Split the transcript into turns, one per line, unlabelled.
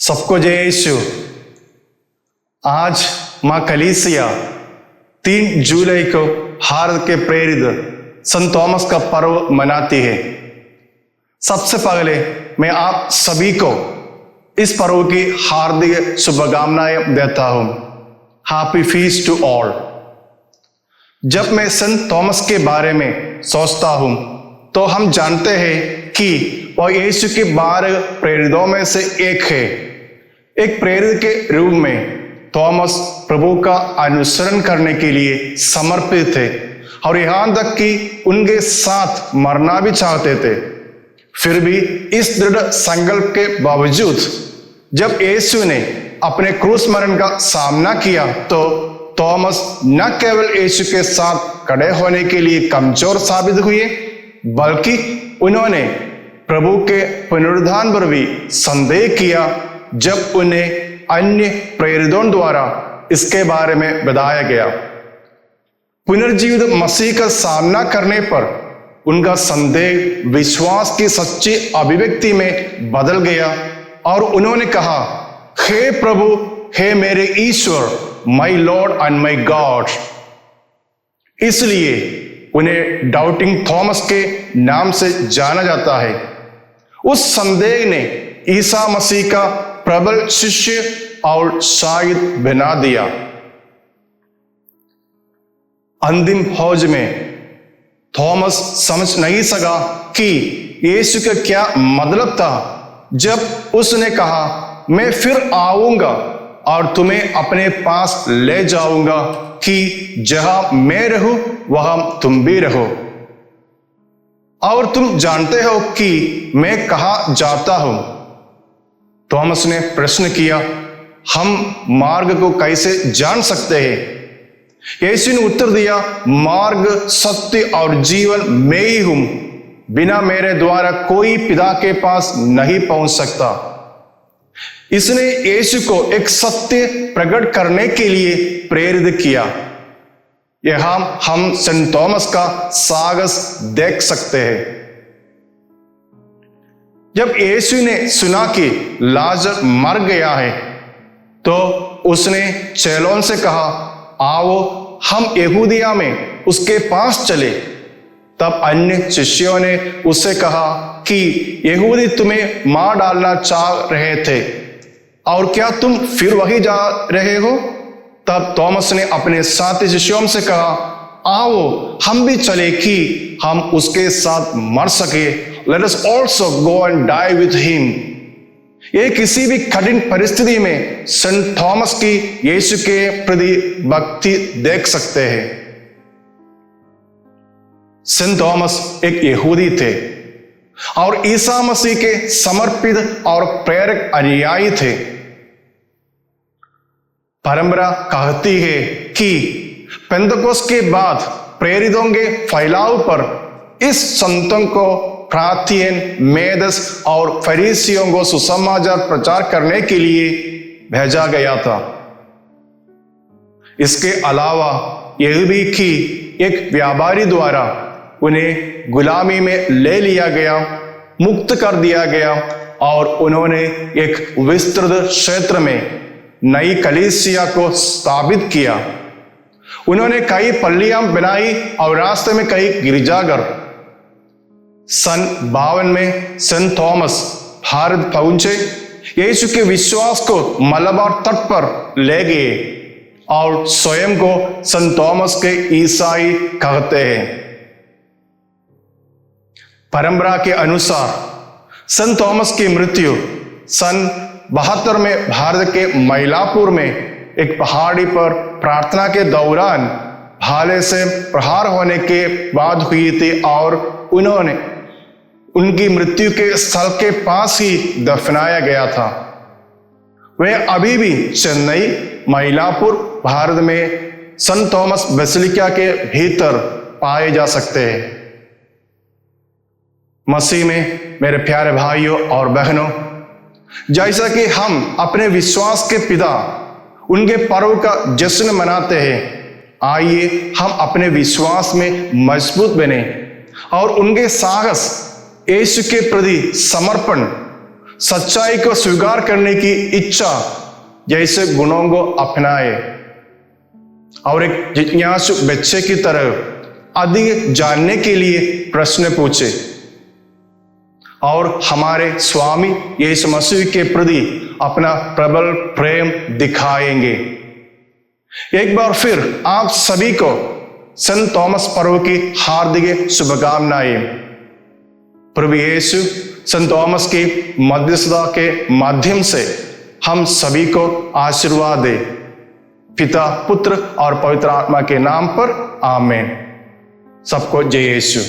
सबको जय यीशु। आज माँ कलीसिया 3 जुलाई को भारत के प्रेरित संत थॉमस का पर्व मनाती है। सबसे पहले मैं आप सभी को इस पर्व की हार्दिक शुभकामनाएं देता हूं। Happy feast to all. जब मैं संत थॉमस के बारे में सोचता हूं तो हम जानते हैं कि वह यीशु के 12 प्रेरितों में से एक है। एक प्रेरित के रूप में थॉमस प्रभु का अनुसरण करने के लिए समर्पित थे और यहां तक कि उनके साथ मरना भी चाहते थे। फिर भी इस दृढ़ संकल्प के बावजूद जब यीशु ने अपने क्रूस मरण का सामना किया तो थॉमस न केवल यीशु के साथ खड़े होने के लिए कमजोर साबित हुए, बल्कि उन्होंने प्रभु के पुनरुत्थान पर भी संदेह किया जब उन्हें अन्य प्रेरितों द्वारा इसके बारे में बताया गया। पुनर्जीवित मसीह का सामना करने पर उनका संदेह विश्वास की सच्ची अभिव्यक्ति में बदल गया और उन्होंने कहा, हे प्रभु, हे मेरे ईश्वर, my lord and my god. इसलिए उन्हें डाउटिंग थॉमस के नाम से जाना जाता है। उस संदेह ने ईसा मसीह का प्रबल शिष्य और शायद बना दिया। अंतिम खोज में थॉमस समझ नहीं सका कि यीशु का क्या मतलब था जब उसने कहा, मैं फिर आऊंगा और तुम्हें अपने पास ले जाऊंगा कि जहां मैं रहूं वहां तुम भी रहो। और तुम जानते हो कि मैं कहां जाता हूं। थॉमस ने प्रश्न किया, हम मार्ग को कैसे जान सकते हैं? यीशु ने उत्तर दिया, मार्ग, सत्य और जीवन मैं ही हूं। बिना मेरे द्वारा कोई पिता के पास नहीं पहुंच सकता। इसने यीशु को एक सत्य प्रकट करने के लिए प्रेरित किया। यहां हम संत थॉमस का साहस देख सकते हैं। जब यीशु ने सुना कि लाजर मर गया है तो उसने चेलों से कहा, आओ हम यहूदिया में उसके पास चले। तब अन्य शिष्यों ने उससे कहा कि यहूदी तुम्हें मार डालना चाह रहे थे और क्या तुम फिर वही जा रहे हो? तब थॉमस ने अपने साथी शिष्यों से कहा, आओ हम भी चले कि हम उसके साथ मर सके। Let us also go and die with him। ये किसी भी कठिन परिस्थिति में संत थॉमस की यीशु के प्रति भक्ति देख सकते हैं। संत थॉमस एक यहूदी थे और ईसा मसीह के समर्पित और प्रेरक अनुयायी थे। परंपरा कहती है कि पेंतकोस्त के बाद प्रेरितों के फैलाव पर इस संतों को प्रार्थीन, मेदस और फरीसियों को सुसमाचार प्रचार करने के लिए भेजा गया था। इसके अलावा यह भी कि एक व्यापारी द्वारा उन्हें गुलामी में ले लिया गया, मुक्त कर दिया गया और उन्होंने एक विस्तृत क्षेत्र में नई कलीसिया को स्थापित किया। उन्होंने कई पल्लियां बनाई और रास्ते में कई गिरजाघर। सन 52 में संत थॉमस भारत पहुंचे, यीशु के विश्वास को मलबार तट पर ले गए और स्वयं को संत थॉमस के ईसाई कहते हैं। परंपरा के अनुसार संत थॉमस की मृत्यु सन 72 में भारत के मइलापुर में एक पहाड़ी पर प्रार्थना के दौरान भाले से प्रहार होने के बाद हुई थी और उन्होंने उनकी मृत्यु के स्थल के पास ही दफनाया गया था। वे अभी भी चेन्नई, मइलापुर, भारत में संत थॉमस बेसिलिका के भीतर पाए जा सकते हैं। मसीह में मेरे प्यारे भाइयों और बहनों, जैसा कि हम अपने विश्वास के पिता उनके पर्व का जश्न मनाते हैं, आइए हम अपने विश्वास में मजबूत बने और उनके साहस, यीशु के प्रति समर्पण, सच्चाई को स्वीकार करने की इच्छा जैसे गुणों को अपनाए और एक जिज्ञासु बच्चे की तरह अधिक जानने के लिए प्रश्न पूछे और हमारे स्वामी यीशु मसीह के प्रति अपना प्रबल प्रेम दिखाएंगे। एक बार फिर आप सभी को संत थॉमस पर्व की हार्दिक शुभकामनाएं। प्रभु यीशु संत थॉमस की मध्यस्थता के माध्यम से हम सभी को आशीर्वाद दे। पिता, पुत्र और पवित्र आत्मा के नाम पर आमीन। सबको जय यीशु।